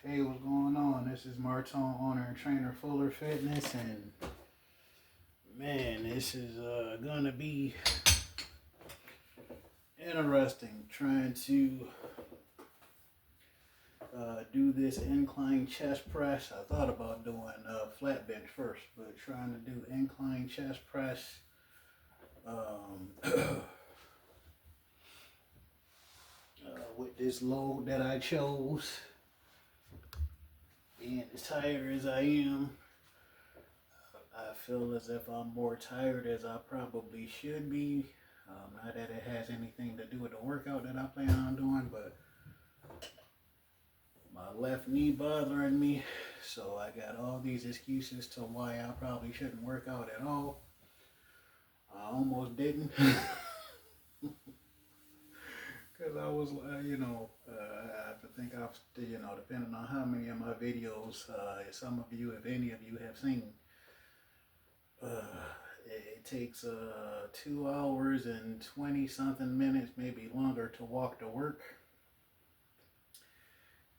Hey, what's going on? This is Martone, owner and trainer Fuller Fitness, and man, this is gonna be interesting trying to do this incline chest press. I thought about doing flat bench first, but trying to do incline chest press with this load that I chose. Being as tired as I am, I feel as if I'm more tired as I probably should be. Not that it has anything to do with the workout that I plan on doing, but my left knee bothering me, so I got all these excuses to why I probably shouldn't work out at all. I almost didn't. Because I was, I have to think I've, depending on how many of my videos, some of you, if any of you have seen, it takes 2 hours and 20 something minutes, maybe longer, to walk to work.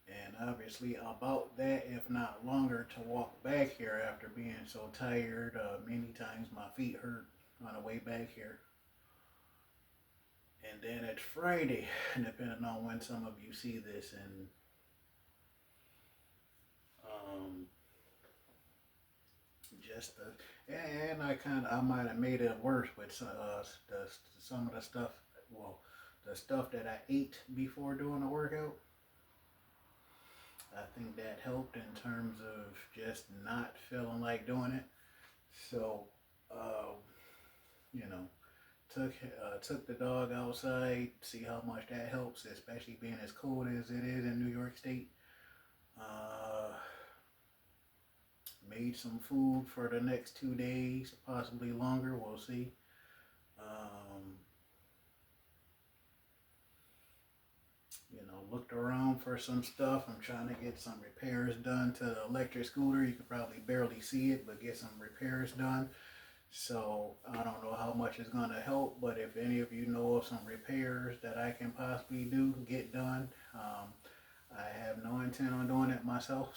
And obviously about that, if not longer, to walk back here after being so tired. Many times my feet hurt on the way back here. And then it's Friday, depending on when some of you see this, and I might have made it worse with some of the stuff. Well, the stuff that I ate before doing the workout. I think that helped in terms of just not feeling like doing it. So, took the dog outside, see how much that helps, especially being as cold as it is in New York State. Made some food for the next 2 days, possibly longer, we'll see. Looked around for some stuff. I'm trying to get some repairs done to the electric scooter. You could probably barely see it, but get some repairs done. So I don't know how much it's going to help, but if any of you know of some repairs that I can possibly get done, I have no intent on doing it myself.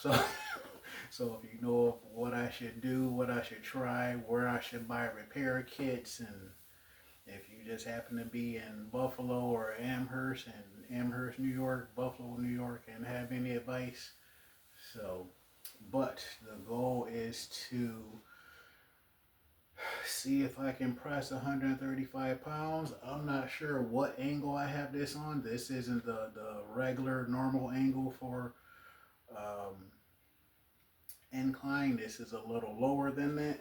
So if you know of what I should do, what I should try, where I should buy repair kits, and if you just happen to be in Buffalo or Amherst, New York, Buffalo, New York, and have any advice. But the goal is to see if I can press 135 pounds. I'm not sure what angle I have this on. This isn't the regular normal angle for incline. This is a little lower than that.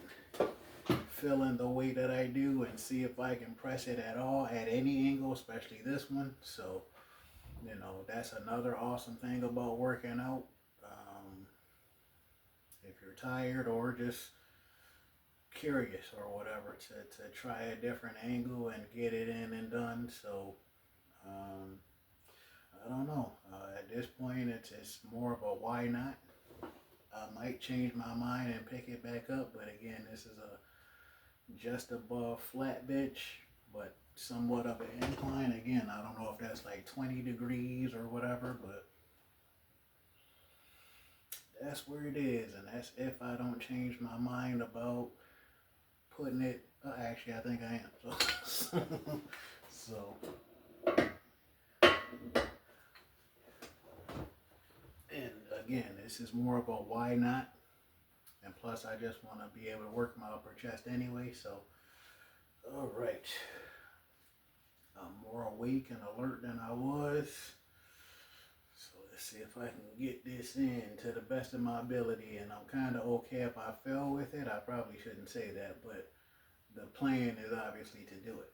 Feeling the way that I do, and see if I can press it at all at any angle, especially this one. So that's another awesome thing about working out. If you're tired or just curious or whatever, to try a different angle and get it in and done. So I don't know, at this point it's more of a why not. I might change my mind and pick it back up, but again, this is a just above flat bench, but somewhat of an incline. Again, I don't know if that's like 20 degrees or whatever, but that's where it is. And that's if I don't change my mind about putting it, actually I think I am. So and again, this is more of a why not. And plus, I just want to be able to work my upper chest anyway. So, all right. I'm more awake and alert than I was. So let's see if I can get this in to the best of my ability. And I'm kind of okay if I fail with it. I probably shouldn't say that, but the plan is obviously to do it.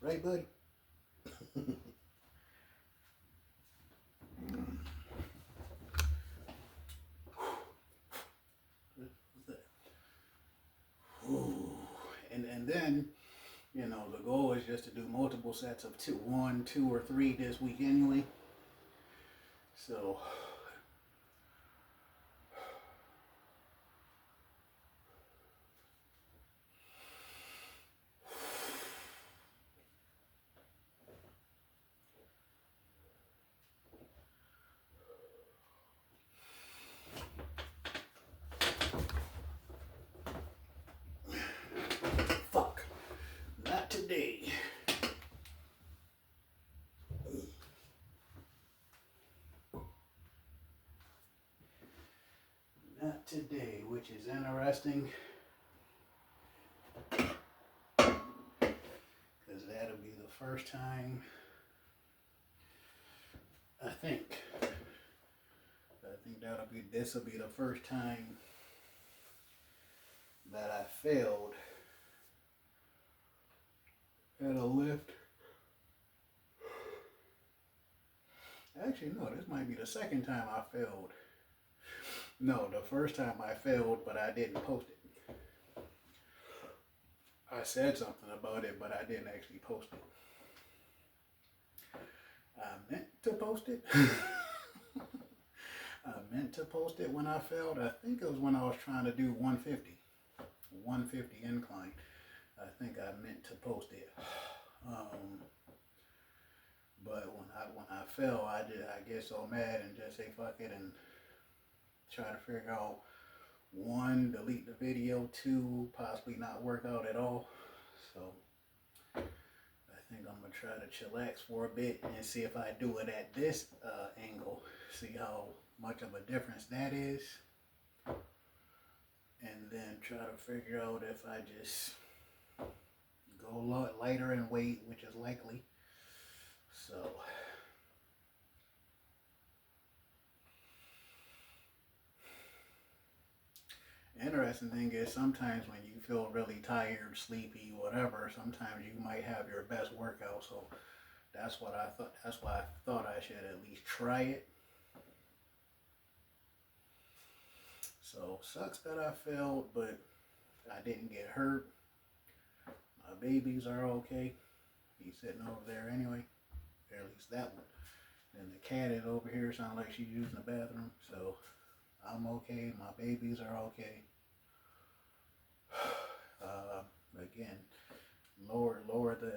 Right, buddy? And then, the goal is just to do multiple sets of 1, 2, or 3 this week anyway. So today, which is interesting. Because that'll be the first time, I think this will be the first time that I failed at a lift. Actually, no, this might be the second time I failed. No, the first time I failed, but I didn't post it. I said something about it, but I didn't actually post it. I meant to post it. I meant to post it when I failed. I think it was when I was trying to do 150 incline. I think I meant to post it. But when I fell, I get so mad and just say fuck it and try to figure out, one, delete the video, two, possibly not work out at all. So I think I'm gonna try to chillax for a bit and see if I do it at this angle, see how much of a difference that is, and then try to figure out if I just go a lot lighter in weight, which is likely. So interesting thing is, sometimes when you feel really tired, sleepy, whatever, sometimes you might have your best workout. So that's what I thought. That's why I thought I should at least try it. So sucks that I failed, but I didn't get hurt. My babies are okay. He's sitting over there anyway, or at least that one. And the cat is over here, sounds like she's using the bathroom. So I'm okay. My babies are okay. Again, lower the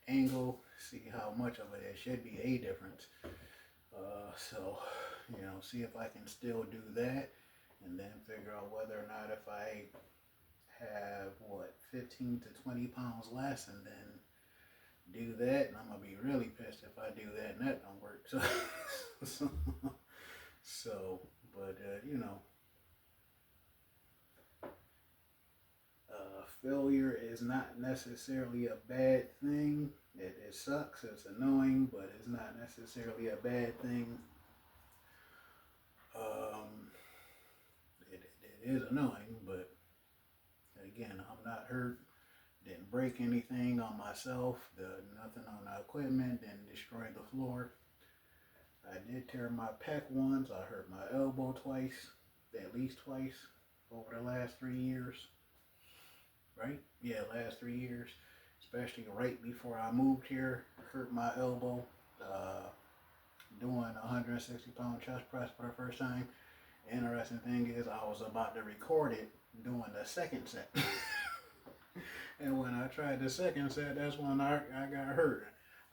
angle. See how much of it should be a difference. So see if I can still do that, and then figure out whether or not if I have 15 to 20 pounds less, and then do that. And I'm gonna be really pissed if I do that and that don't work. But failure is not necessarily a bad thing. It sucks, it's annoying, but it's not necessarily a bad thing. It is annoying, but again, I'm not hurt. Didn't break anything on myself. Nothing on the equipment. Didn't destroy the floor. I did tear my pec once. I hurt my elbow twice, at least twice, over the last 3 years. Right? Yeah, last 3 years. Especially right before I moved here. Hurt my elbow. Doing a 160-pound chest press for the first time. Interesting thing is, I was about to record it doing the second set. And when I tried the second set, that's when I got hurt.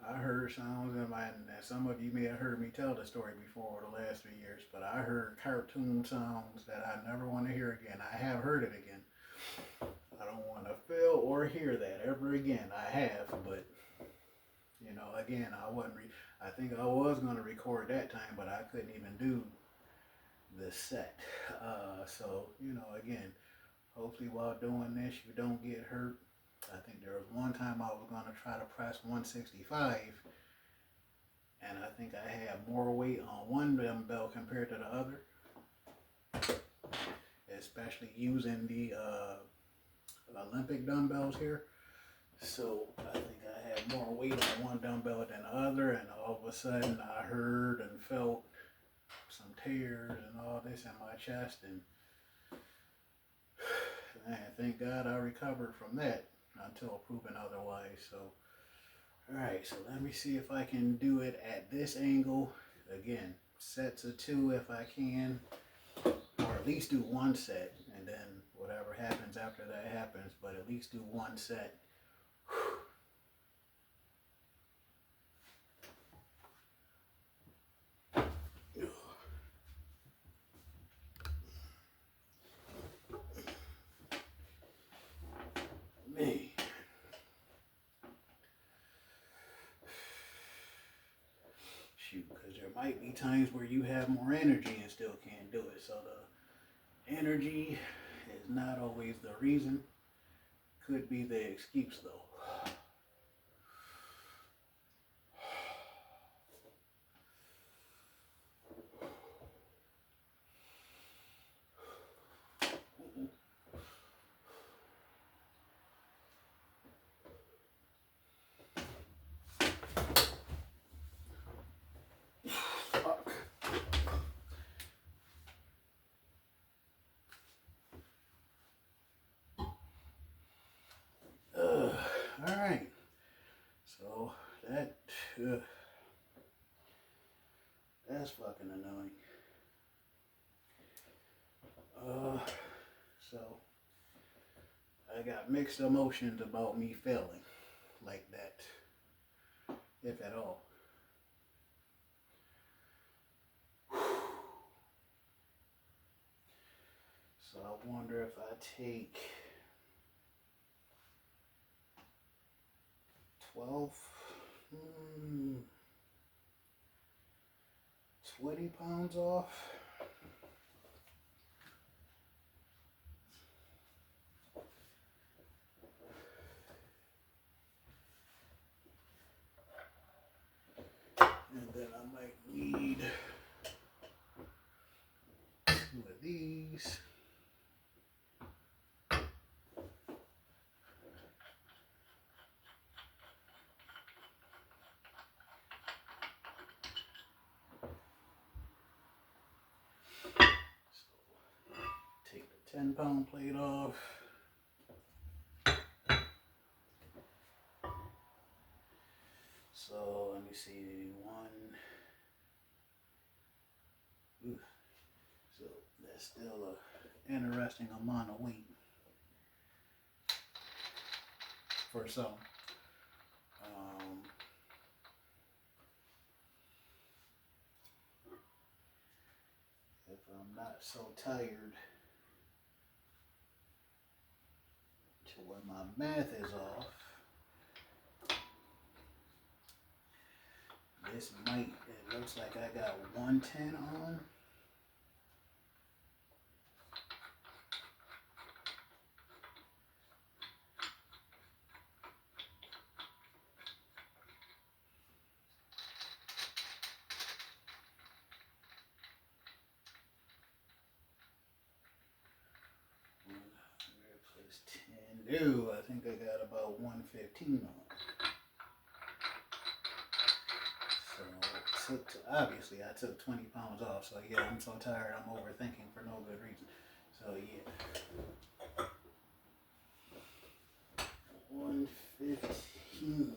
I heard sounds, and some of you may have heard me tell the story before the last 3 years, but I heard cartoon sounds that I never want to hear again. I have heard it again. I don't want to feel or hear that ever again. I have, but again, I think I was going to record that time, but I couldn't even do the set. So again, hopefully while doing this, you don't get hurt. I think there was one time I was going to try to press 165, and I think I had more weight on one dumbbell compared to the other, especially using the Olympic dumbbells here. So I think I had more weight on one dumbbell than the other, and all of a sudden I heard and felt some tears and all this in my chest, and thank God I recovered from that until proven otherwise. So, alright, so let me see if I can do it at this angle. Again, sets of 2 if I can, or at least do 1 set, and then whatever happens after that happens, but at least do 1 set. Man. Shoot, because there might be times where you have more energy and still can't do it. So Energy is not always the reason. Could be the excuse though. All right. So uh, that's fucking annoying. So I got mixed emotions about me failing like that, if at all. So I wonder if I take 12, 20 pounds off. And then I might need 2 of these. Take the 10-pound plate off. So let me see, oof. So that's still an interesting amount of weight for some. If I'm not so tired to where my math is off, this might, it looks like I got 110 on. Plus 10. No, I think I got about 115 on. So obviously I took 20 pounds off. So yeah, I'm so tired. I'm overthinking for no good reason. So yeah, 115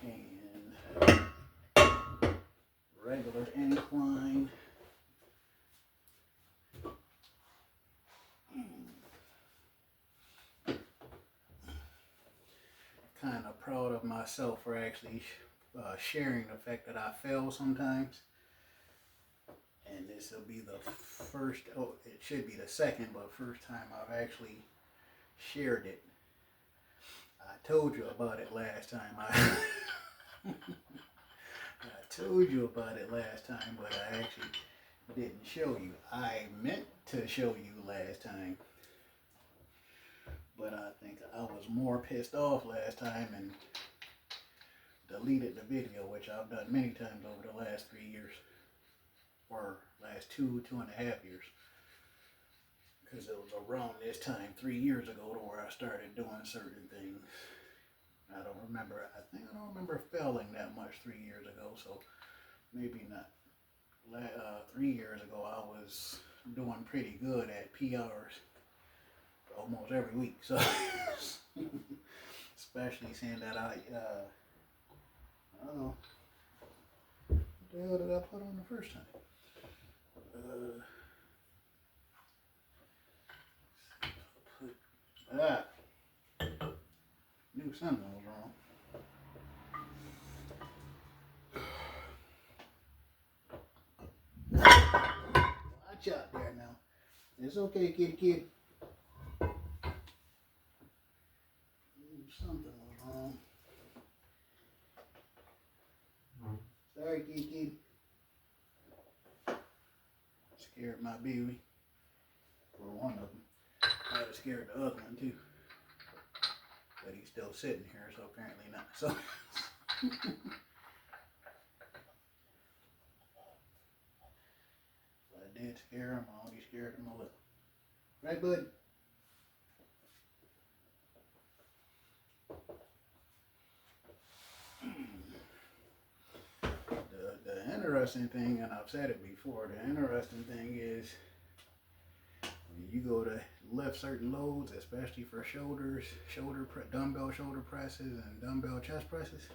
and regular incline. Kind of proud of myself for actually sharing the fact that I fail sometimes. And this will be the first, oh, it should be the second, but first time I've actually shared it. I told you about it last time. I told you about it last time, but I actually didn't show you. I meant to show you last time. But I think I was more pissed off last time and deleted the video, which I've done many times over the last 3 years. Or last 2.5 years. Because it was around this time 3 years ago to where I started doing certain things. I don't remember failing that much 3 years ago, so maybe not. 3 years ago I was doing pretty good at PRs almost every week, so especially seeing that what the hell did I put on the first time? Knew something was wrong. Watch out there now. It's okay, kitty. Something was wrong. Sorry, kitty. scared my baby for one of them. Might have scared the other one too. But he's still sitting here, so apparently not. So I did scare him. I only scared him a little. Right, bud? The interesting thing, and I've said it before, the interesting thing is when you go to lift certain loads, especially for shoulders, dumbbell shoulder presses and dumbbell chest presses,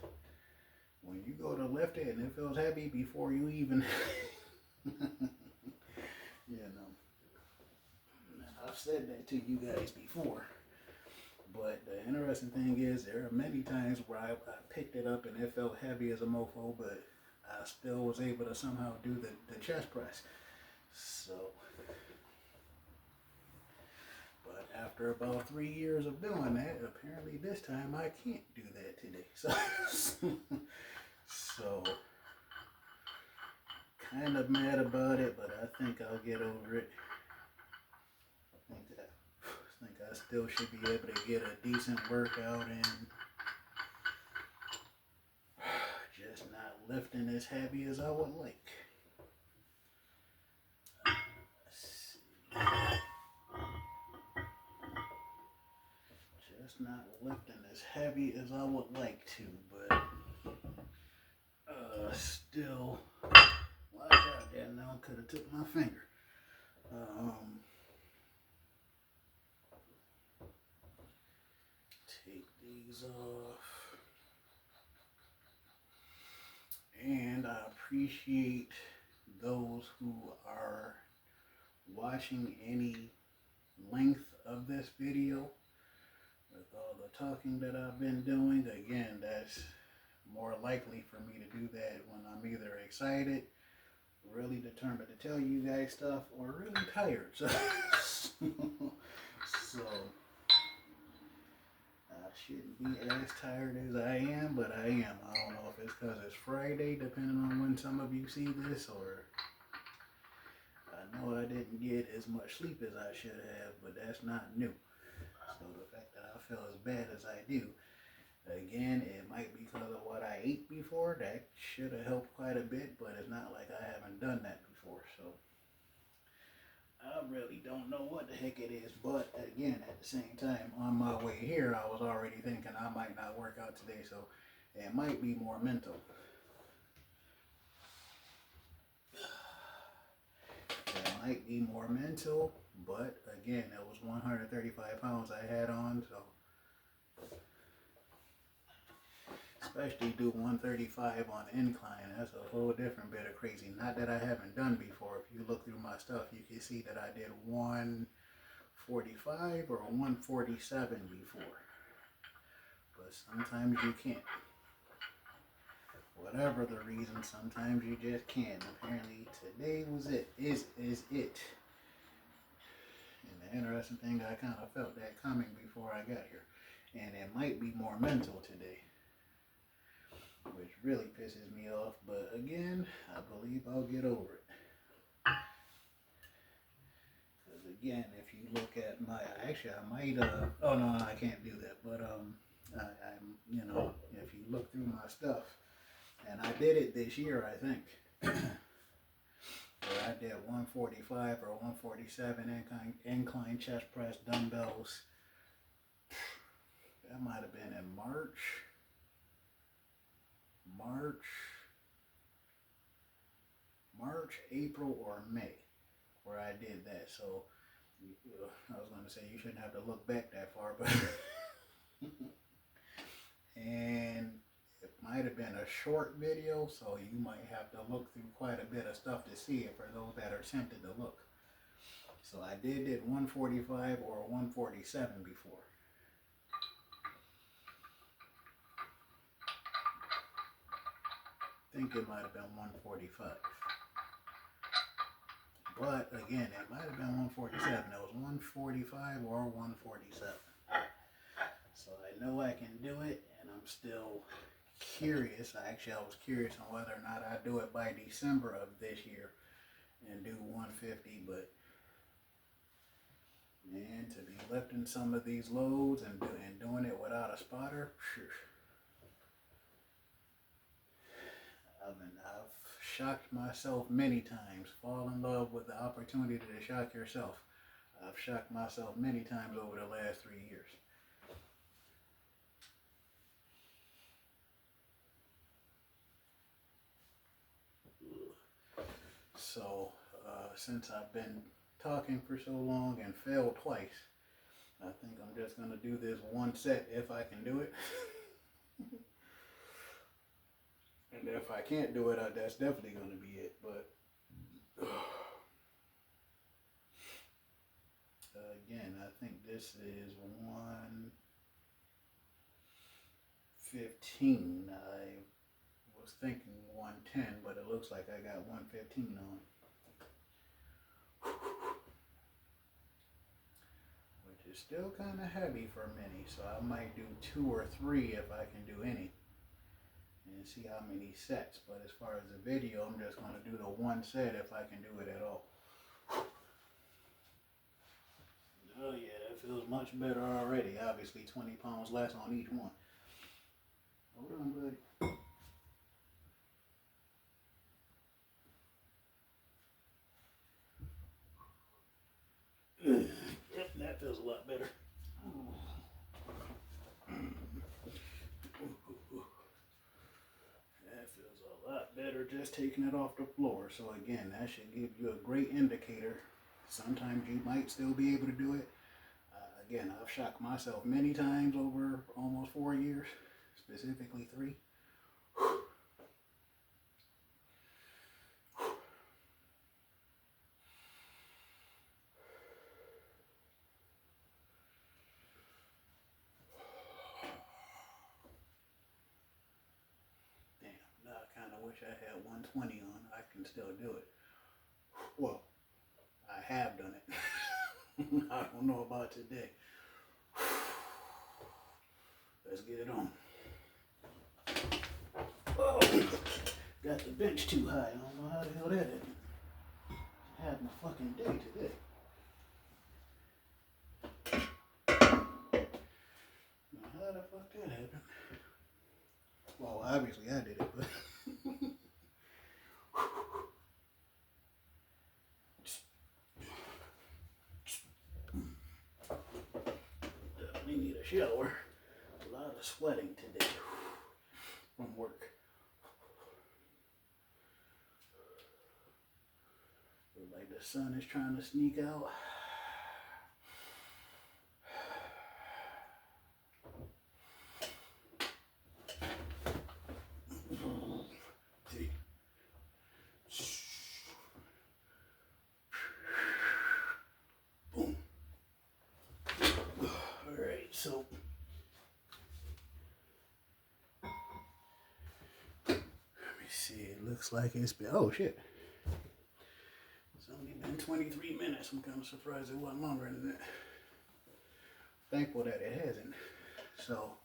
when you go to lift it and it feels heavy before you even, I've said that to you guys before. But the interesting thing is there are many times where I picked it up and it felt heavy as a mofo, but I still was able to somehow do the chest press. So, but after about 3 years of doing that, apparently this time I can't do that today. So kind of mad about it, but I think I'll get over it. I think I still should be able to get a decent workout in. Just not lifting as heavy as I would like. Just not lifting as heavy as I would like to, but still, watch out there now, could have took my finger. Take these off. And I appreciate those who are watching any length of this video with all the talking that I've been doing. Again, that's more likely for me to do that when I'm either excited, really determined to tell you guys stuff, or really tired. So I shouldn't be as tired as I am, but I am. I don't know if it's because it's Friday, depending on when some of you see this, or I know I didn't get as much sleep as I should have, but that's not new. So the fact that I feel as bad as I do, again, it might be because of what I ate before. That should have helped quite a bit, but it's not like I haven't done that before. So I really don't know what the heck it is. But again, at the same time, on my way here, I was already thinking I might not work out today. So it might be more mental. It might be more mental, but again, it was 135 pounds I had on, so especially do 135 on incline, that's a whole different bit of crazy. Not that I haven't done before. If you look through my stuff, you can see that I did 145 or 147 before, but sometimes you can't. Whatever the reason, sometimes you just can't. Apparently today is it. And the interesting thing, I kind of felt that coming before I got here. And it might be more mental today, which really pisses me off. But again, I believe I'll get over it. Because again, if you look at my, actually I might, oh no, I can't do that. But if you look through my stuff, and I did it this year, I think. Where I did 145 or 147 incline chest press dumbbells. That might have been in March, April, or May, where I did that. So I was going to say you shouldn't have to look back that far, but and it might have been a short video, so you might have to look through quite a bit of stuff to see it for those that are tempted to look. So I did 145 or 147 before. I think it might have been 145. But again, it might have been 147. It was 145 or 147. So I know I can do it, and I'm still curious. I was curious on whether or not I do it by December of this year. and do 150, but man, to be lifting some of these loads and doing it without a spotter, I've shocked myself many times. Fall in love with the opportunity to shock yourself. I've shocked myself many times over the last 3 years. So, since I've been talking for so long and failed twice, I think I'm just going to do this one set if I can do it. And if I can't do it, that's definitely going to be it. But again, I think this is 115. I was thinking 110, but it looks like I got 115 on. Which is still kind of heavy for many, so I might do 2 or 3 if I can do any. And see how many sets. But as far as the video, I'm just going to do the one set if I can do it at all. Oh yeah, that feels much better already. Obviously 20 pounds less on each one. Hold on, buddy. Yep, that feels a lot better. That feels a lot better just taking it off the floor. So again, that should give you a great indicator. Sometimes you might still be able to do it. Again, I've shocked myself many times over almost 4 years, specifically 3. Now I kind of wish I had 120 on. I can still do it. Well, I have done it. I don't know about today. Let's get it on. Oh, got the bench too high. I don't know how the hell that happened. I had my fucking day today. Now, how the fuck that happened? Well, obviously I did it, but definitely need a shower. A lot of sweating today from work. Looks like the sun is trying to sneak out. Boom. Alright, so let me see. It looks like it's been, oh shit. It's only been 23 minutes. I'm kind of surprised it wasn't longer than that. Thankful that it hasn't. So,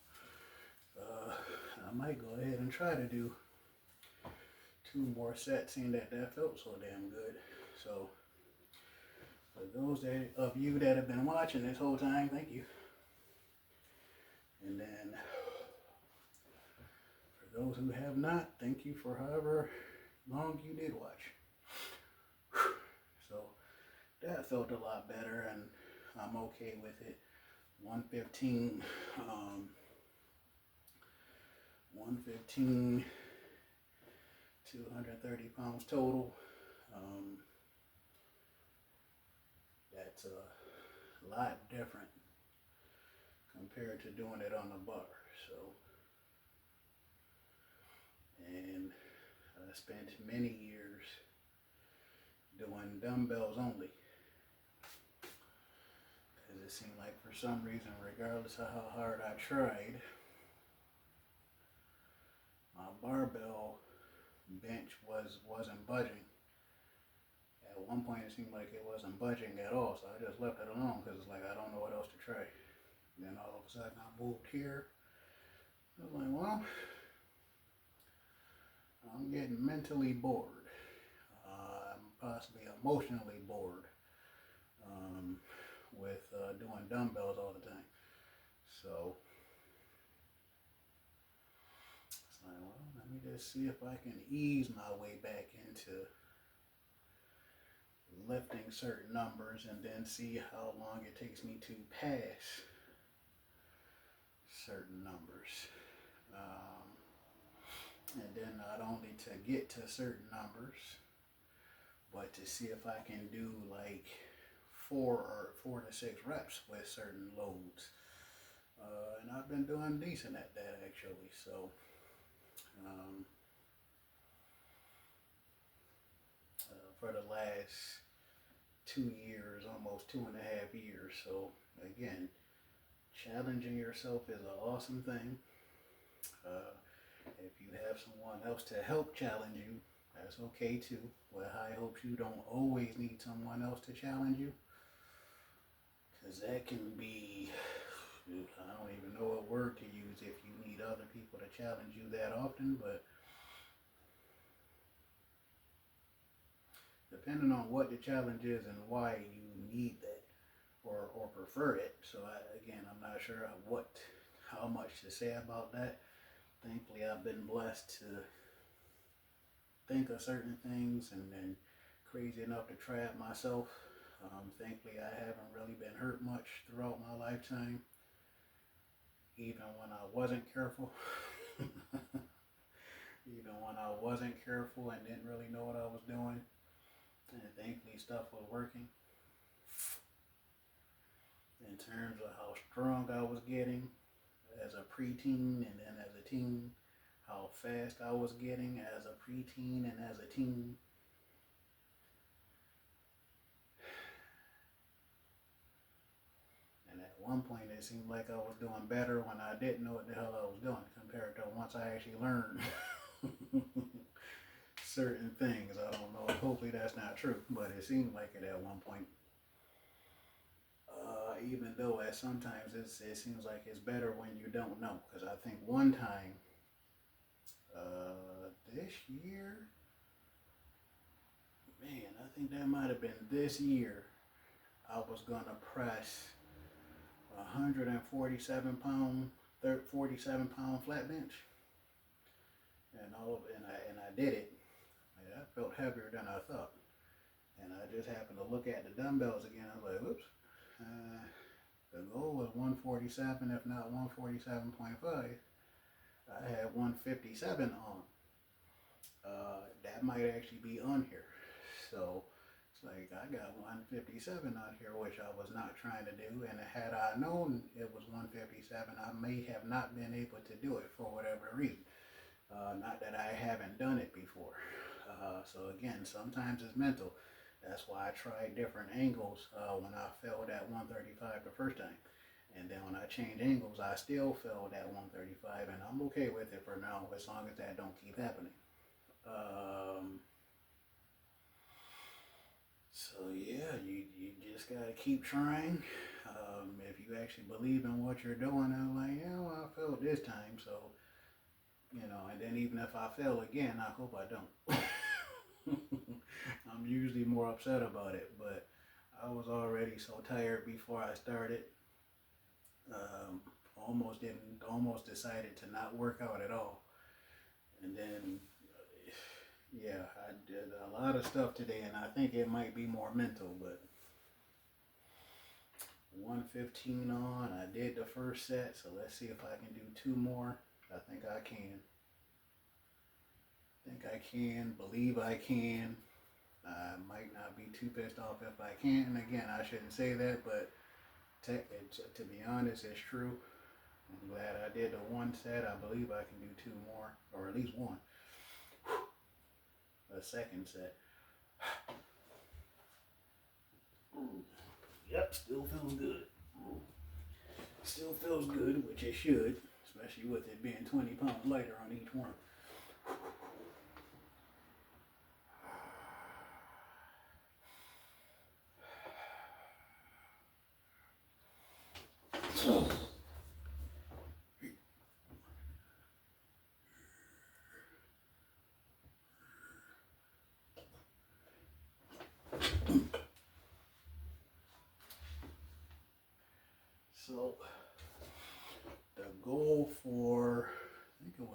I might go ahead and try to do 2 more sets, seeing that felt so damn good. So, for those of you that have been watching this whole time, thank you. And then, for those who have not, thank you for however long you did watch. So, that felt a lot better, and I'm okay with it. 115, 115, 230 pounds total. That's a lot different compared to doing it on the bar. So, and I spent many years doing dumbbells only. Because it seemed like for some reason, regardless of how hard I tried, my barbell bench wasn't budging. At one point it seemed like it wasn't budging at all, so I just left it alone because it's like I don't know what else to try. Then all of a sudden I moved here. I was like, well, I'm getting mentally bored. I'm possibly emotionally bored with doing dumbbells all the time. So it's like, well, let me just see if I can ease my way back into lifting certain numbers and then see how long it takes me to pass certain numbers. And then not only to get to certain numbers, but to see if I can do like 4 to 6 reps with certain loads. And I've been doing decent at that actually. So for the last 2 years, almost 2.5 years. So again, challenging yourself is an awesome thing. If you have someone else to help challenge you, that's okay too. Well, I hope you don't always need someone else to challenge you, because that can be, I don't even know what word to use if you need other people to challenge you that often, but depending on what the challenge is and why you need that or prefer it. So I'm not sure how much to say about that. Thankfully, I've been blessed to think of certain things and then crazy enough to try it myself. Thankfully, I haven't really been hurt much throughout my lifetime, even when I wasn't careful. Even when I wasn't careful and didn't really know what I was doing. And thankfully, stuff was working. In terms of how strong I was getting as a preteen and then as a teen, how fast I was getting as a preteen and as a teen. And at one point it seemed like I was doing better when I didn't know what the hell I was doing compared to once I actually learned certain things. I don't know, hopefully that's not true, but it seemed like it at one point. Even though at sometimes it seems like it's better when you don't know. Because I think one time, this year, man, I think that might have been this year, I was going to press 147 pound, 47 pound flat bench. And I did it. And I felt heavier than I thought. And I just happened to look at the dumbbells again. I was like, oops. The goal was 147, if not 147.5. I had 157 on. That might actually be on here. So it's like I got 157 on here, which I was not trying to do. And had I known it was 157, I may have not been able to do it for whatever reason. Not that I haven't done it before. So again, sometimes it's mental. That's why I tried different angles when I failed at 135 the first time. And then when I changed angles, I still failed at 135, and I'm okay with it for now, as long as that don't keep happening. So yeah, you just gotta keep trying. If you actually believe in what you're doing, I'm like, yeah, well, I failed this time, so, and then even if I fail again, I hope I don't. I'm usually more upset about it, but I was already so tired before I started. Almost decided to not work out at all. And then, yeah, I did a lot of stuff today, and I think it might be more mental, but 115 on, I did the first set, so let's see if I can do 2 more. I think I can. Believe I can. I might not be too pissed off if I can't. And again, I shouldn't say that, but to be honest, it's true. I'm glad I did the 1 set. I believe I can do 2 more, or at least 1. A second set. Yep, still feels good. Still feels good, which it should, especially with it being 20 pounds lighter on each one.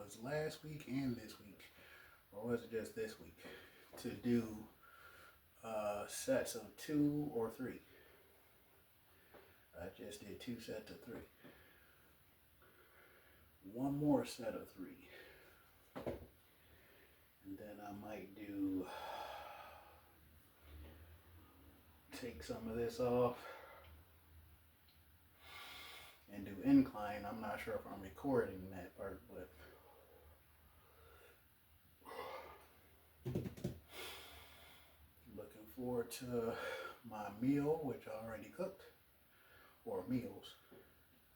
was last week and this week, or was it just this week, to do sets of 2 or 3. I just did 2 sets of 3. One more set of 3. And then I might take some of this off and do incline. I'm not sure if I'm recording that part, but looking forward to my meal, which I already cooked, or meals.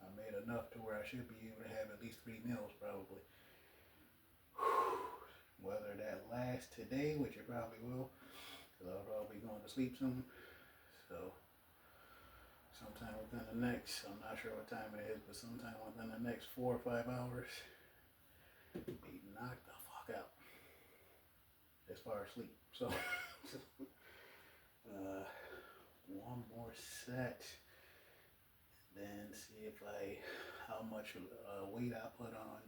I made enough to where I should be able to have at least 3 meals probably. Whether that lasts today, which it probably will, because I'll probably be going to sleep soon. So sometime within the next, I'm not sure what time it is, but sometime within the next 4 or 5 hours, be knocked the fuck out as far as sleep. So one more set, then see if how much weight I put on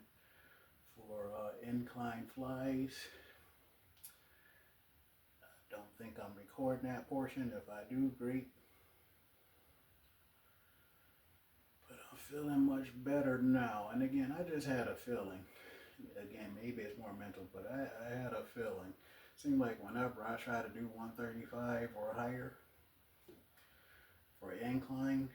for incline flies. I don't think I'm recording that portion. If I do, great. But I'm feeling much better now. And again, I just had a feeling. Again, maybe it's more mental, but I had a feeling. Seemed like whenever I try to do 135 or higher for incline,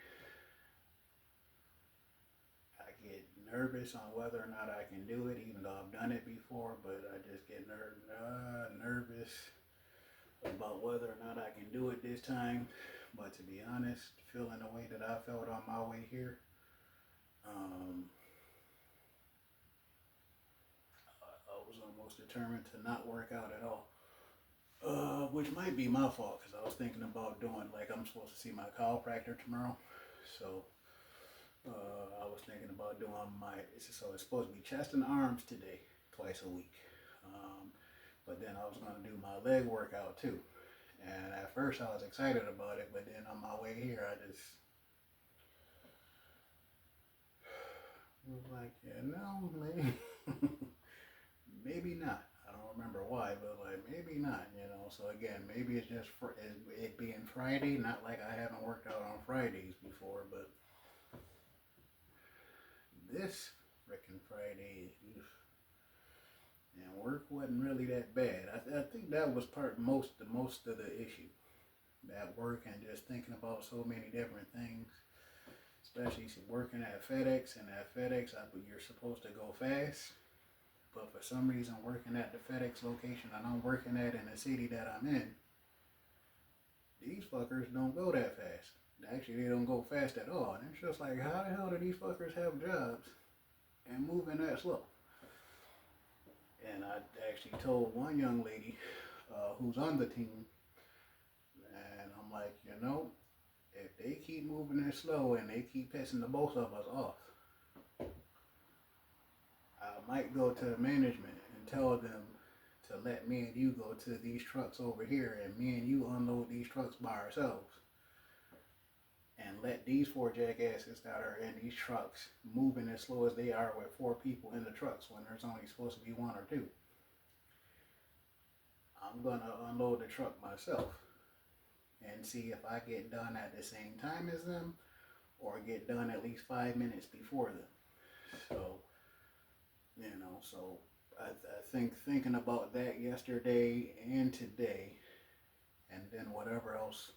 I get nervous on whether or not I can do it, even though I've done it before, but I just get nervous about whether or not I can do it this time. But to be honest, feeling the way that I felt on my way here, I was almost determined to not work out at all. Which might be my fault, because I was thinking about doing, like, I'm supposed to see my chiropractor tomorrow. So I was thinking about doing so it's supposed to be chest and arms today, twice a week. But then I was going to do my leg workout too. And at first I was excited about it, but then on my way here I just was like, maybe, maybe not. I don't remember why, but like, maybe not, So again, maybe it's just for it being Friday, not like I haven't worked out on Fridays before, but this frickin' Friday, and work wasn't really that bad. I think that was most of the issue. That work and just thinking about so many different things, especially working at FedEx. And at FedEx, you're supposed to go fast, but for some reason, working at the FedEx location that I'm working at in the city that I'm in, these fuckers don't go that fast. Actually, they don't go fast at all. And it's just like, how the hell do these fuckers have jobs and moving that slow? And I actually told one young lady who's on the team, and I'm like, if they keep moving this slow and they keep pissing the both of us off, I might go to management and tell them to let me and you go to these trucks over here, and me and you unload these trucks by ourselves, and let these 4 jackasses that are in these trucks moving as slow as they are with 4 people in the trucks when there's only supposed to be 1 or 2. I'm gonna unload the truck myself and see if I get done at the same time as them, or get done at least 5 minutes before them. So, I think thinking about that yesterday and today, and then whatever else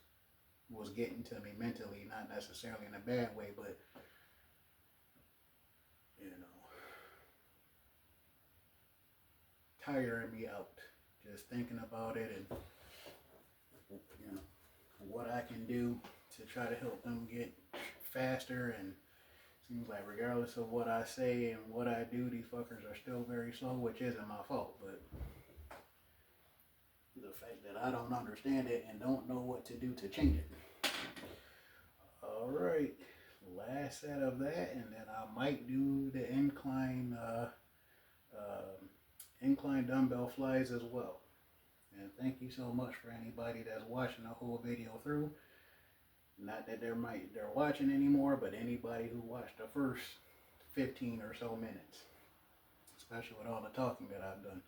was getting to me mentally, not necessarily in a bad way, but tiring me out, just thinking about it, and what I can do to try to help them get faster. And seems like regardless of what I say and what I do, these fuckers are still very slow, which isn't my fault, but the fact that I don't understand it and don't know what to do to change it. Alright, last set of that, and then I might do the incline dumbbell flies as well. And thank you so much for anybody that's watching the whole video through. Not that they're watching anymore, but anybody who watched the first 15 or so minutes. especially with all the talking that I've done.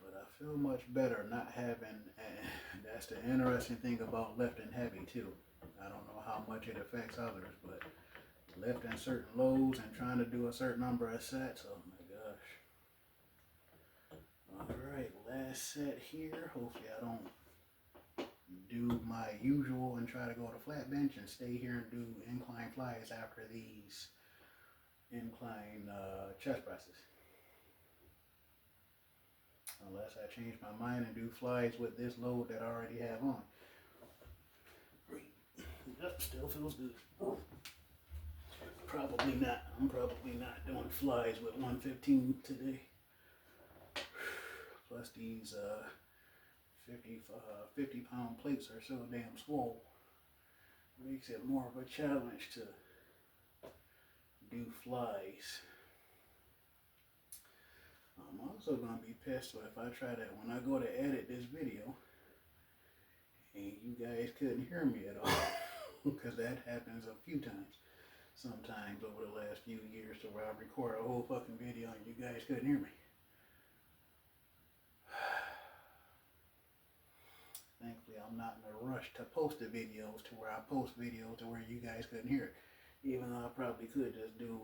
But I feel much better not having, that's the interesting thing about lifting heavy too. I don't know how much it affects others, but lifting certain loads and trying to do a certain number of sets, oh my gosh. Alright, last set here. Hopefully I don't do my usual and try to go to flat bench and stay here and do incline flies after these incline chest presses. Unless I change my mind and do flies with this load that I already have on. Yep, still feels good. Probably not. I'm probably not doing flies with 115 today. Plus these 50 pound plates are so damn swole. Makes it more of a challenge to do flies. I'm also going to be pissed if I try to, when I go to edit this video, and you guys couldn't hear me at all. Because that happens a few times. Sometimes over the last few years to where I record a whole fucking video and you guys couldn't hear me. Thankfully, I'm not in a rush to post the videos to where I post videos to where you guys couldn't hear it. Even though I probably could just do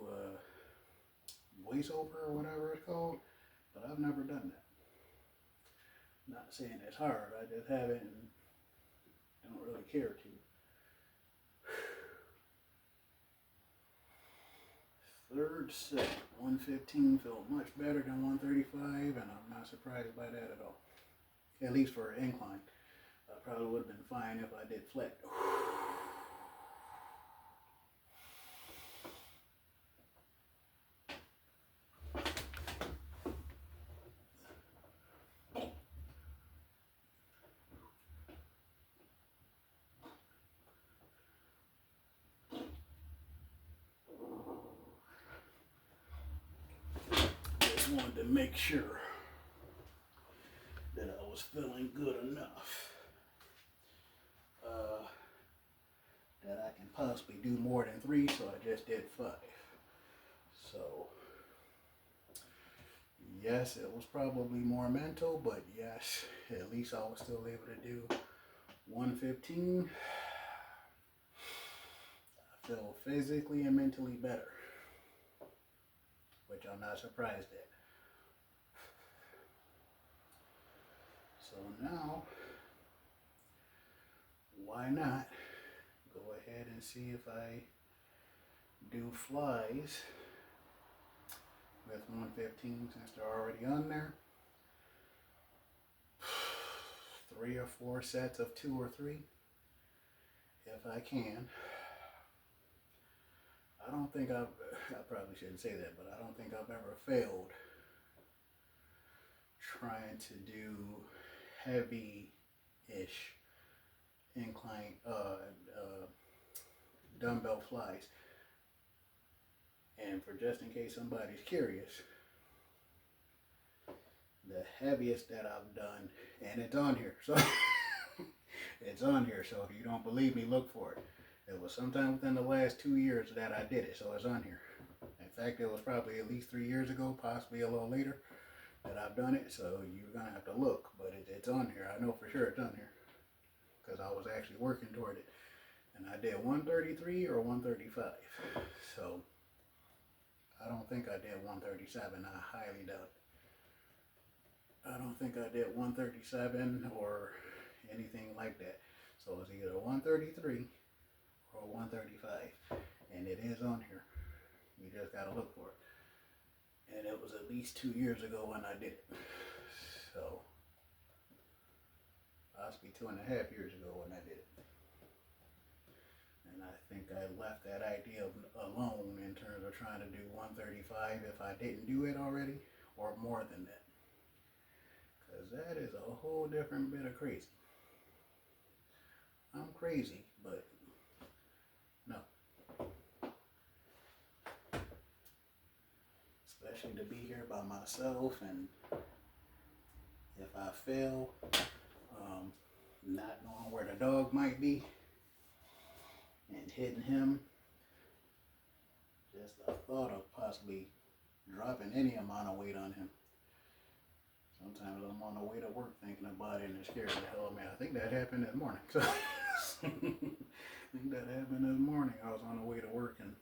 voiceover or whatever it's called, but I've never done that. Not saying it's hard, I just haven't and don't really care to. Third set, 115 felt much better than 135, and I'm not surprised by that at all. At least for an incline. I probably would have been fine if I did flat. Just wanted to make sure that I was feeling good enough that I can possibly do more than 3, so I just did 5. So, yes, it was probably more mental, but yes, at least I was still able to do 115. I feel physically and mentally better, which I'm not surprised at. So now, why not go ahead and see if I do flies with 115 since they're already on there. 3 or 4 sets of 2 or 3 if I can. I don't think I probably shouldn't say that, but I don't think I've ever failed trying to do heavy-ish incline dumbbell flies. And for just in case somebody's curious, the heaviest that I've done, and it's on here, so it's on here, so if you don't believe me, look for it. It was sometime within the last 2 years that I did it, so it's on here. In fact, it was probably at least 3 years ago, possibly a little later, that I've done it, so you're going to have to look, but it's on here. I know for sure it's on here, because I was actually working toward it. And I did 133 or 135, so I don't think I did 137. I highly doubt it. I don't think I did 137 or anything like that. So it's either 133 or 135. And it is on here. You just got to look for it. And it was at least 2 years ago when I did it. So possibly 2.5 years ago when I did it. And I think I left that idea alone in terms of trying to do 135 if I didn't do it already, or more than that. Because that is a whole different bit of crazy. I'm crazy, but no. Especially to be here by myself, and if I fail, not knowing where the dog might be, and and hitting him. Just the thought of possibly dropping any amount of weight on him. Sometimes I'm on the way to work thinking about it and it scares the hell out of me. I think that happened this morning. So I think that happened this morning. I was on the way to work and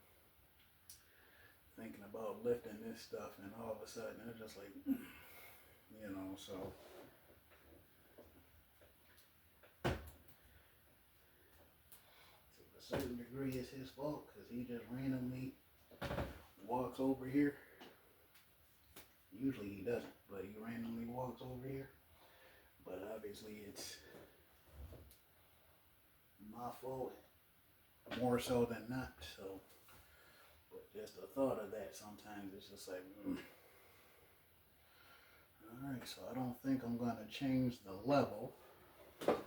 thinking about lifting this stuff, and all of a sudden it's just like, you know, so. To a certain degree it's his fault because he just randomly walks over here. Usually he doesn't, but he randomly walks over here. But obviously it's my fault more so than not. So, but just the thought of that sometimes it's just like, all right. So I don't think I'm gonna change the level and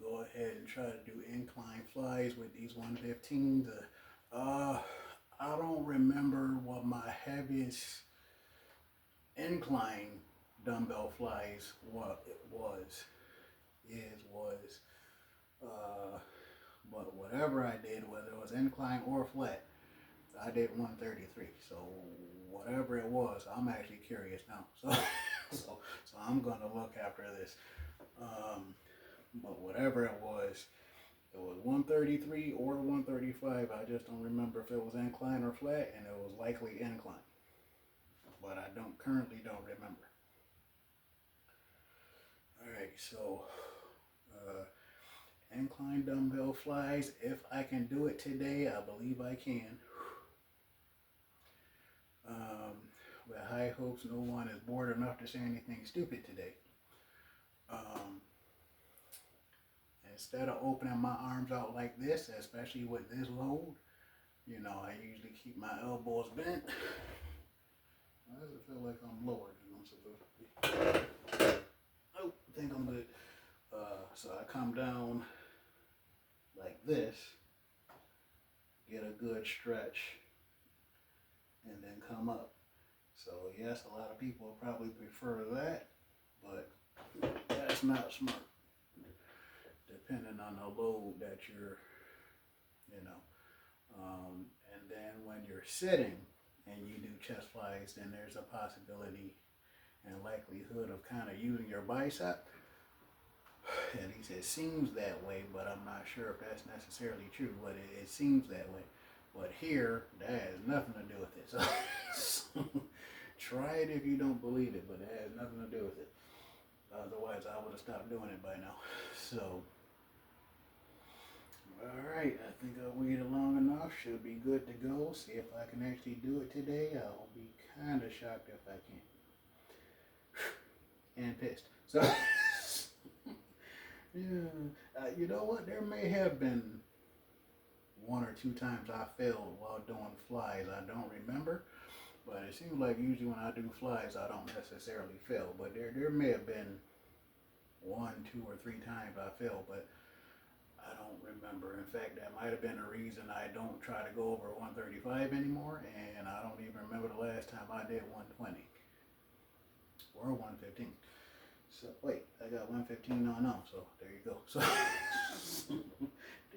go ahead and try to do incline flies with these 115s. I don't remember what my heaviest incline dumbbell flies but whatever I did, whether it was incline or flat, I did 133. So whatever it was, I'm actually curious now. So I'm gonna look after this. But whatever it was 133 or 135. I just don't remember if it was incline or flat, and it was likely incline. But I currently don't remember. Alright, so incline dumbbell flies. If I can do it today, I believe I can. With high hopes, no one is bored enough to say anything stupid today. Instead of opening my arms out like this, especially with this load, you know, I usually keep my elbows bent. Why does it feel like I'm lower than I'm supposed to be? Oh, I think I'm good. So I come down like this, get a good stretch, and then come up. So yes, a lot of people probably prefer that, but that's not smart. Depending on the load that you're, you know. And then when you're sitting and you do chest flies, then there's a possibility and likelihood of kind of using your bicep. At least it seems that way, but I'm not sure if that's necessarily true, but it seems that way. But here, that has nothing to do with it. So try it if you don't believe it, but it has nothing to do with it. Otherwise, I would have stopped doing it by now. So, alright, I think I waited long enough. Should be good to go. See if I can actually do it today. I'll be kind of shocked if I can't. And pissed. So, yeah. You know what? There may have been one or two times I failed while doing flies. I don't remember. But it seems like usually when I do flies, I don't necessarily fail. But there may have been 1, 2, or 3 times I failed, but I don't remember. In fact, that might have been the reason I don't try to go over 135 anymore, and I don't even remember the last time I did 120 or 115. So wait, I got 115 on now, so there you go. So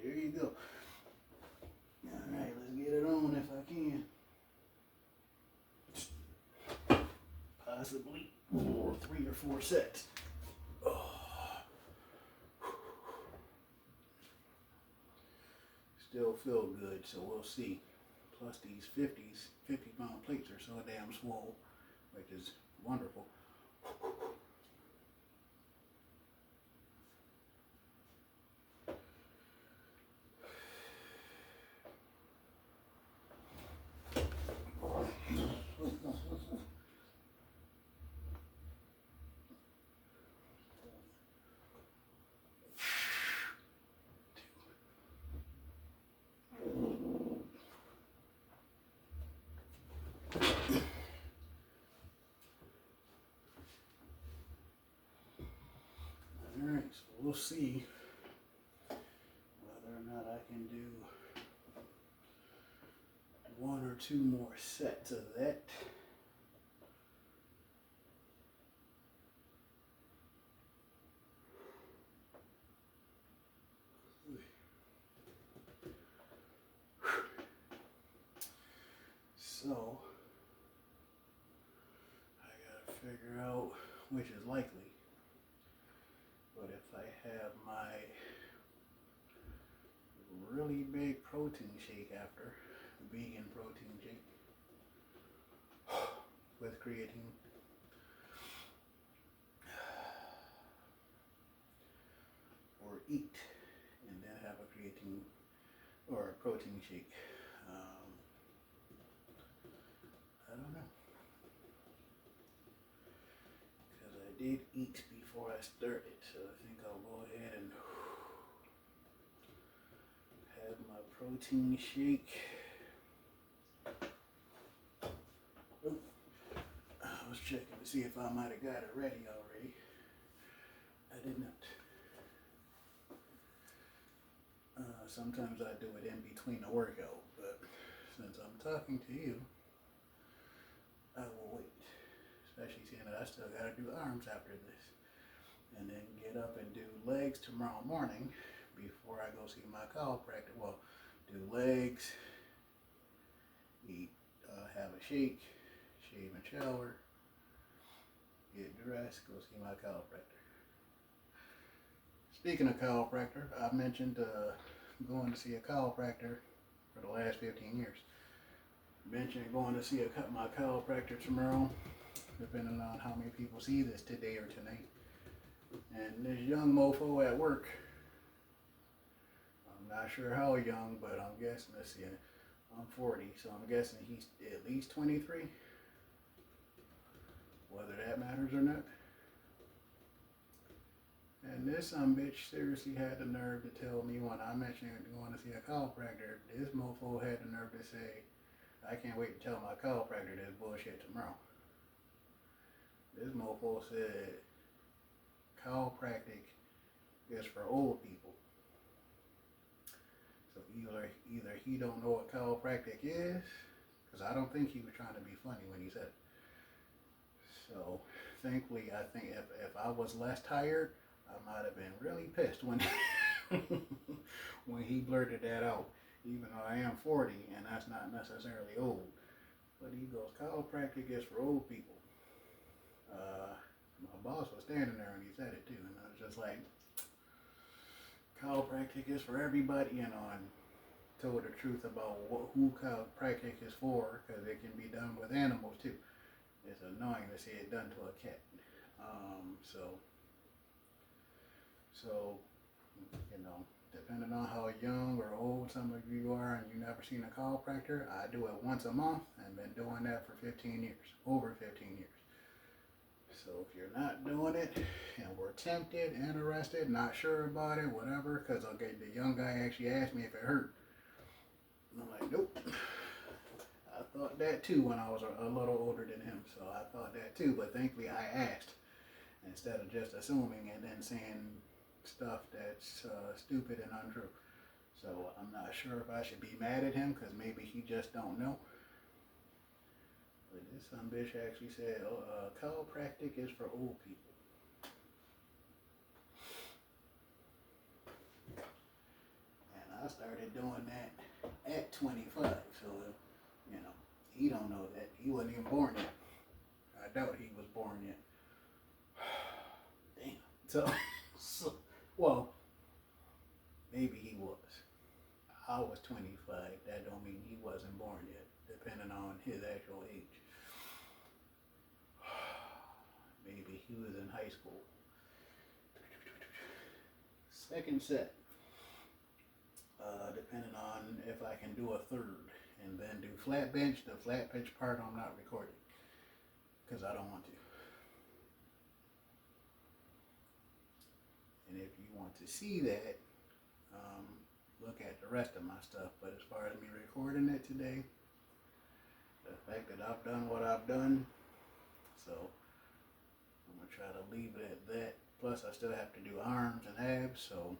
there you go. All right, let's get it on if I can. Possibly 3 or 4 sets. Oh. Still feel good, so we'll see. Plus these 50-pound plates are so damn swole, which is wonderful. Alright, so we'll see whether or not I can do 1 or 2 more sets of that. which is likely. But if I have my really big protein shake after, vegan protein shake with creatine, or eat and then have a creatine or a protein shake. I don't know. Because I did eat before I started, so I think I'll go ahead and have my protein shake. Oh, I was checking to see if I might have got it ready already. I did not. Sometimes I do it in between the workout, but since I'm talking to you, I will wait. Especially seeing that I still got to do arms after this. And then get up and do legs tomorrow morning before I go see my chiropractor. Well, do legs, eat, have a shake, shave and shower, get dressed, go see my chiropractor. Speaking of chiropractor, I mentioned going to see a chiropractor for the last 15 years. Mentioned going to see my chiropractor tomorrow, depending on how many people see this today or tonight. And this young mofo at work, I'm not sure how young, but I'm guessing, let's see, I'm 40, so I'm guessing he's at least 23. Whether that matters or not. And this bitch seriously had the nerve to tell me when I mentioned going to see a chiropractor, this mofo had the nerve to say, I can't wait to tell my chiropractor this bullshit tomorrow. This mofo said, chiropractic is for old people. So either he don't know what chiropractic is, because I don't think he was trying to be funny when he said it. So thankfully, I think if I was less tired, I might have been really pissed when when he blurted that out. Even though I am 40 and that's not necessarily old, but he goes, chiropractic is for old people. My boss was standing there and he said it too, and I was just like, chiropractic is for everybody, and told the truth about who chiropractic is for, because it can be done with animals too. It's annoying to see it done to a cat. So, depending on how young or old some of you are and you never seen a chiropractor, I do it once a month and been doing that for 15 years, over 15 years. So if you're not doing it and we're tempted, interested, not sure about it, whatever, because the young guy actually asked me if it hurt. And I'm like, nope. I thought that too when I was a little older than him, so I thought that too, but thankfully I asked instead of just assuming and then saying stuff that's stupid and untrue. So I'm not sure if I should be mad at him because maybe he just don't know. But this some bitch actually said, chiropractic is for old people. And I started doing that at 25, so he don't know that. He wasn't even born yet. I doubt he was born yet. Damn. So, well, maybe he was. I was 25. That don't mean he wasn't born yet, depending on his actual age. Maybe he was in high school. Second set. Depending on if I can do a third. And then do flat bench. The flat bench part I'm not recording, because I don't want to. And if you want to see that, look at the rest of my stuff. But as far as me recording it today, the fact that I've done what I've done, so I'm going to try to leave it at that. Plus I still have to do arms and abs, so.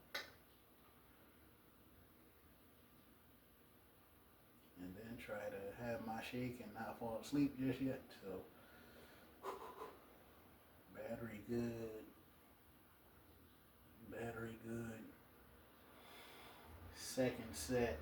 And then try to have my shake and not fall asleep just yet, so. Battery good. Battery good. Second set.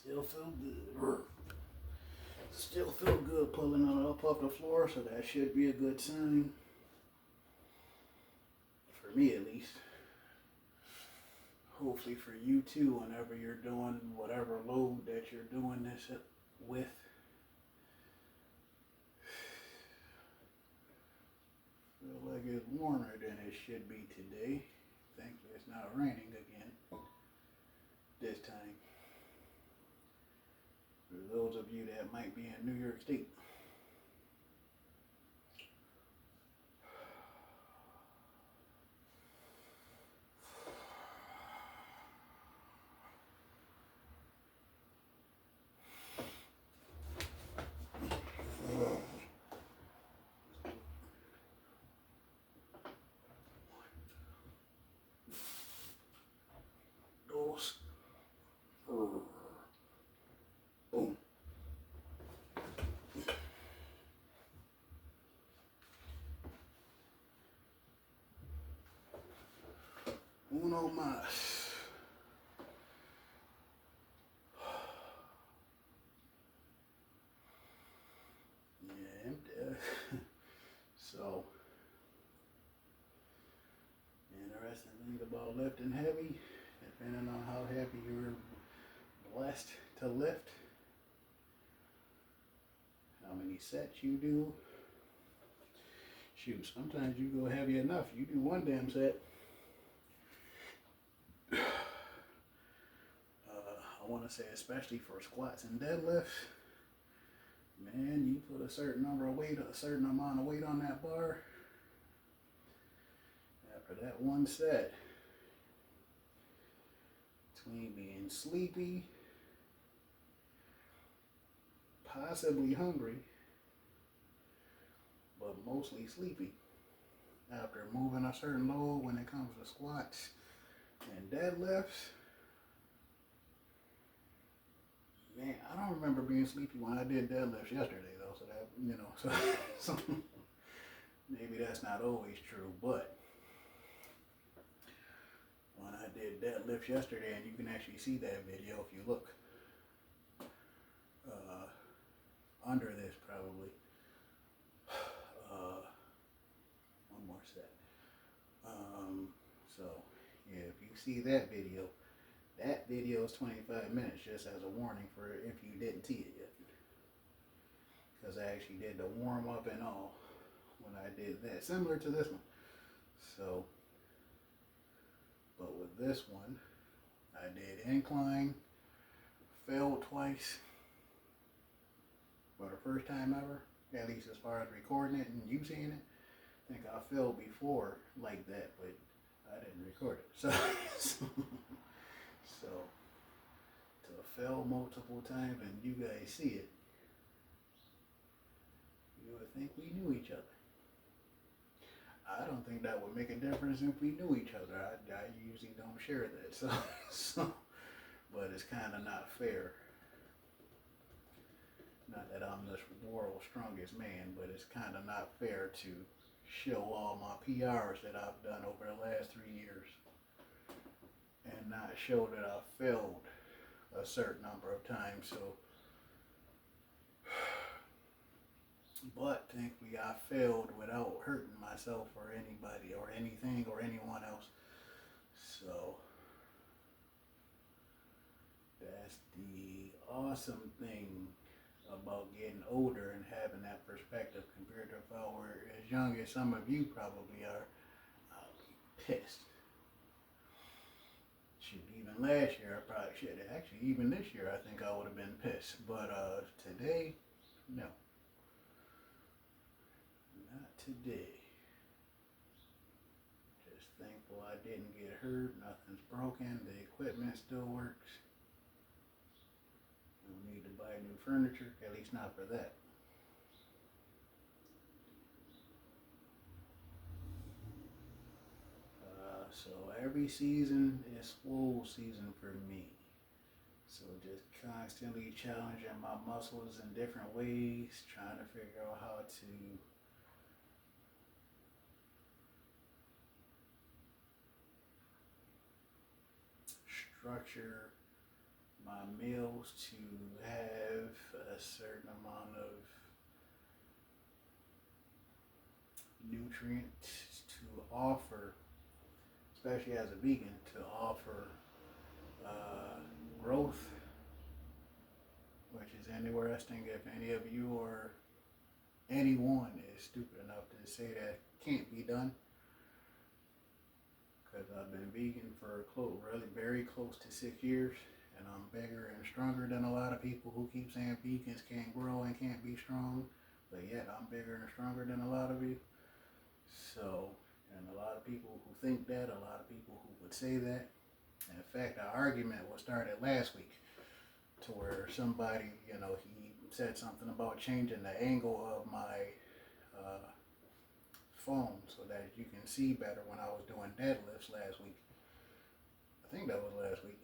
Still feel good. Still feel good pulling it up off the floor, so that should be a good sign. For me at least. Hopefully for you too, whenever you're doing whatever load that you're doing this with. Feel like it's warmer than it should be today. Thankfully it's not raining again this time. For those of you that might be in New York State. Dos. Boom. Uno más. Yeah, I'm dead. So, interesting thing about lifting heavy, depending on how heavy you're blessed to lift, how many sets you do. Shoot, sometimes you go heavy enough, you do one damn set. I want to say especially for squats and deadlifts, man, you put a certain amount of weight on that bar. After that one set, between being sleepy, possibly hungry, but mostly sleepy, after moving a certain load when it comes to squats and deadlifts, man, I don't remember being sleepy when I did deadlifts yesterday though, so that, so maybe that's not always true, but when I did deadlifts yesterday, and you can actually see that video if you look under this probably. One more set. So yeah, if you see that video is 25 minutes, just as a warning for if you didn't see it yet. Because I actually did the warm up and all when I did that, similar to this one. So, but with this one, I did incline, failed twice for the first time ever, at least as far as recording it and you seeing it. I think I failed before like that, but I didn't record it. So to fail multiple times and you guys see it, you would think we knew each other. I don't think that would make a difference if we knew each other. I usually don't share that, so but it's kind of not fair. Not that I'm the world's strongest man, but it's kind of not fair to show all my PRs that I've done over the last 3 years and not show that I failed a certain number of times. So, but thankfully I failed without hurting myself or anybody or anything or anyone else. So that's the awesome thing about getting older and having that perspective compared to if I were as young as some of you probably are. I'll be pissed. Shoot, even last year I probably should. Actually, even this year I think I would have been pissed. But today, no. Not today. Just thankful I didn't get hurt. Nothing's broken. The equipment still works. Don't need to buy new furniture, at least not for that. So every season is swole season for me. So just constantly challenging my muscles in different ways, trying to figure out how to structure my meals to have a certain amount of nutrients to offer, especially as a vegan, to offer growth, which is interesting if any of you or anyone is stupid enough to say that can't be done. Because I've been vegan for really very close to 6 years, and I'm bigger and stronger than a lot of people who keep saying vegans can't grow and can't be strong, but yet I'm bigger and stronger than a lot of you. So, and a lot of people who think that, a lot of people who would say that. And in fact, the argument was started last week to where somebody, he said something about changing the angle of my phone so that you can see better when I was doing deadlifts last week. I think that was last week.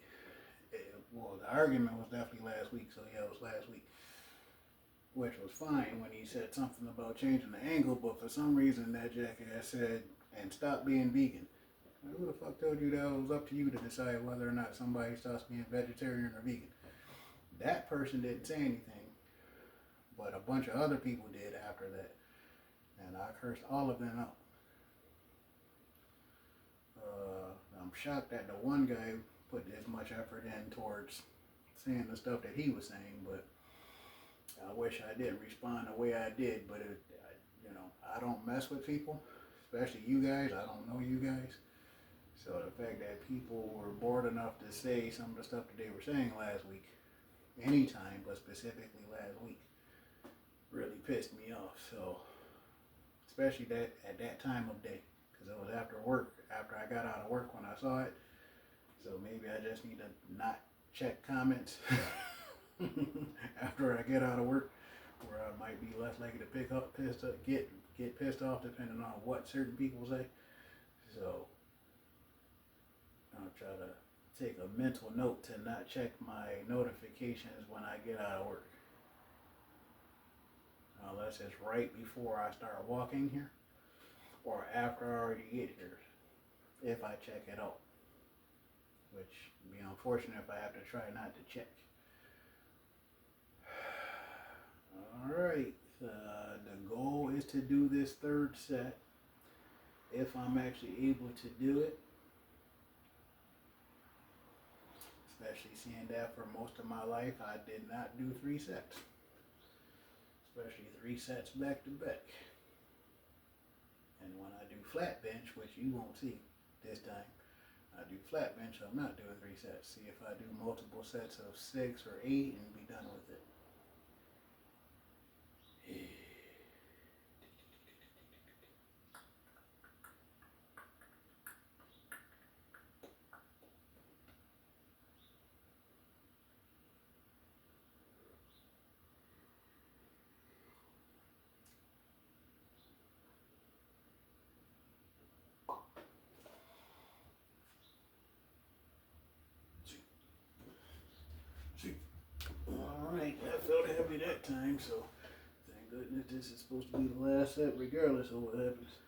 Well, the argument was definitely last week, so yeah, it was last week. Which was fine when he said something about changing the angle, but for some reason that jackass said, and stop being vegan. Who the fuck told you that it was up to you to decide whether or not somebody stops being vegetarian or vegan? That person didn't say anything, but a bunch of other people did after that. And I cursed all of them out. I'm shocked that the one guy put as much effort in towards saying the stuff that he was saying, but I wish I didn't respond the way I did. But I don't mess with people, especially you guys. I don't know you guys. So the fact that people were bored enough to say some of the stuff that they were saying last week, anytime, but specifically last week, really pissed me off. So, especially that at that time of day, because it was after work, after I got out of work when I saw it. So maybe I just need to not check comments after I get out of work, where I might be less likely to get pissed off depending on what certain people say. So I'll try to take a mental note to not check my notifications when I get out of work. Unless it's right before I start walking here or after I already get here, if I check it out. Which would be unfortunate if I have to try not to check. Alright, the goal is to do this third set if I'm actually able to do it. Especially seeing that for most of my life I did not do 3 sets. Especially 3 sets back to back. And when I do flat bench, which you won't see this time, I do flat bench, I'm not doing 3 sets. See if I do multiple sets of 6 or 8 and be done with it. Alright, that felt heavy that time, so thank goodness this is supposed to be the last set regardless of what happens.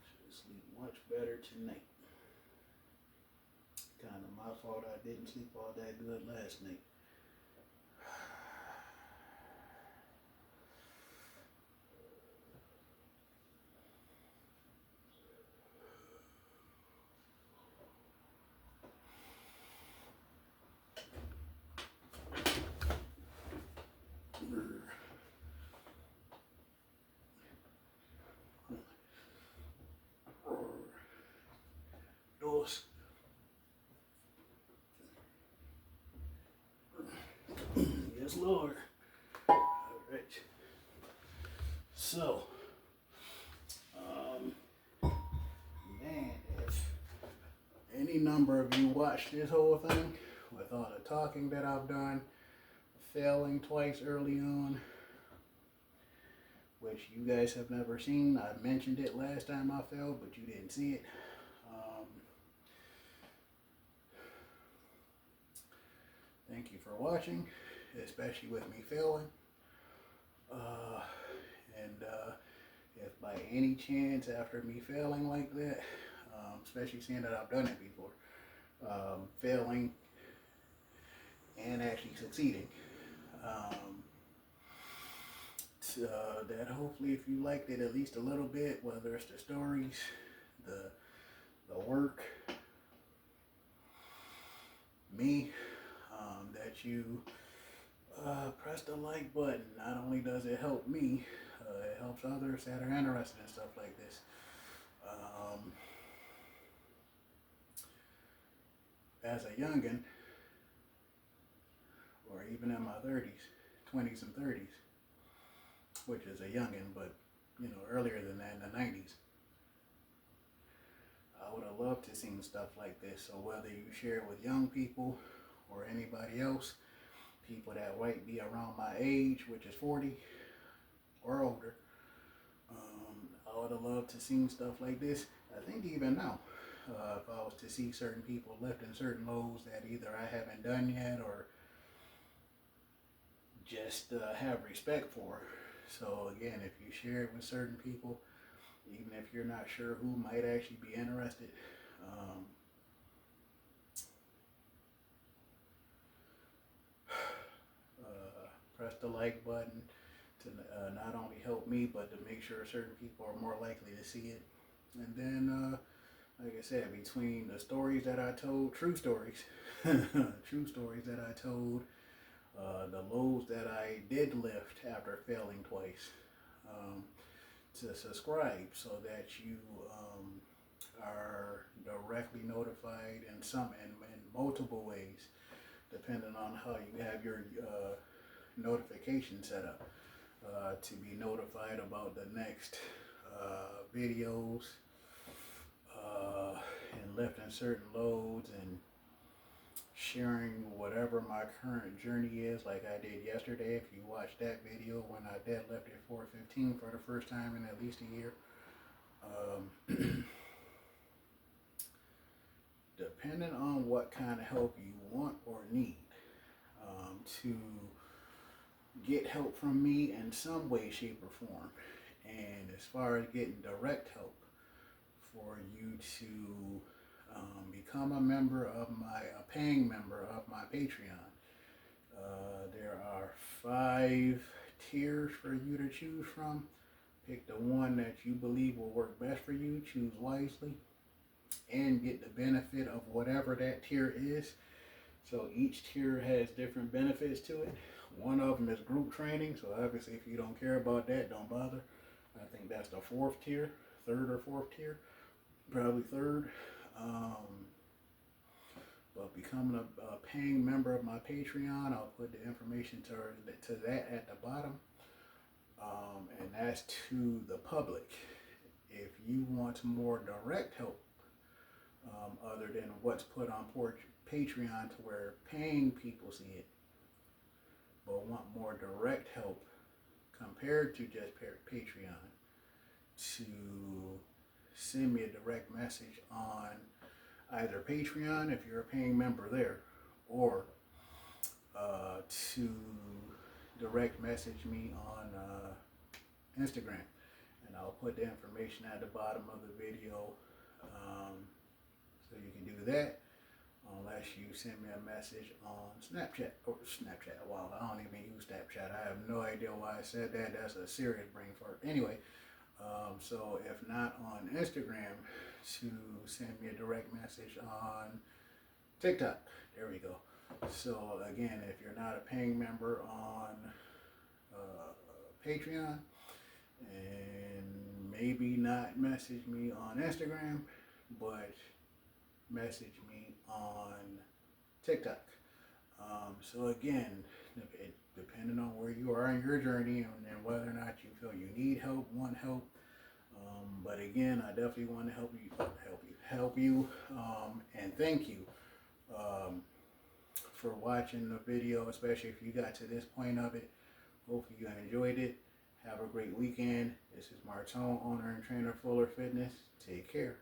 Should sleep much better tonight. Kind of my fault I didn't sleep all that good last night. Doors. Yes, Lord. Alright. So, man, if any number of you watched this whole thing, with all the talking that I've done, failing twice early on, which you guys have never seen. I mentioned it last time I failed, but you didn't see it. Thank you for watching, especially with me failing. And if by any chance after me failing like that, especially seeing that I've done it before. Failing and actually succeeding. Um, that hopefully, if you liked it at least a little bit, whether it's the stories, the work, me, that you press the like button. Not only does it help me, it helps others that are interested in stuff like this. As a youngin, or even in my 30s, 20s and 30s, which is a youngin, but earlier than that in the 90s, I would have loved to see stuff like this. So whether you share it with young people or anybody else, people that might be around my age, which is 40 or older, I would have loved to see stuff like this. I think even now, if I was to see certain people lifting certain loads that either I haven't done yet or just have respect for. So again, if you share it with certain people, even if you're not sure who might actually be interested, press the like button to not only help me, but to make sure certain people are more likely to see it. And then, like I said, between the stories that I told, true stories, true stories that I told, the loads that I did lift after failing twice, to subscribe so that you are directly notified in multiple ways, depending on how you have your notification set up, to be notified about the next videos, and lifting certain loads and sharing whatever my current journey is, like I did yesterday. If you watched that video when I deadlifted 415 for the first time in at least a year, depending on what kind of help you want or need, to get help from me in some way, shape, or form. And as far as getting direct help, for you to become a paying member of my Patreon. There are 5 tiers for you to choose from. Pick the one that you believe will work best for you. Choose wisely and get the benefit of whatever that tier is. So each tier has different benefits to it. One of them is group training. So obviously if you don't care about that, don't bother. I think that's the 4th tier, 3rd or 4th tier. Probably 3rd. But becoming a paying member of my Patreon, I'll put the information to that at the bottom. And that's to the public. If you want more direct help, other than what's put on Patreon to where paying people see it, but want more direct help compared to just Patreon, to send me a direct message on either Patreon if you're a paying member there, or to direct message me on Instagram, and I'll put the information at the bottom of the video, so you can do that, unless you send me a message on Snapchat. Wow, I don't even use Snapchat. I have no idea why I said that. That's a serious brain fart. Anyway, so if not on Instagram, to send me a direct message on TikTok. There we go. So again, if you're not a paying member on Patreon, and maybe not message me on Instagram, but message me on TikTok. So again, depending on where you are in your journey and whether or not you feel you need help, want help. But again, I definitely want to help you, and thank you for watching the video, especially if you got to this point of it. Hopefully you enjoyed it. Have a great weekend. This is Martone, owner and trainer of Fuller Fitness. Take care.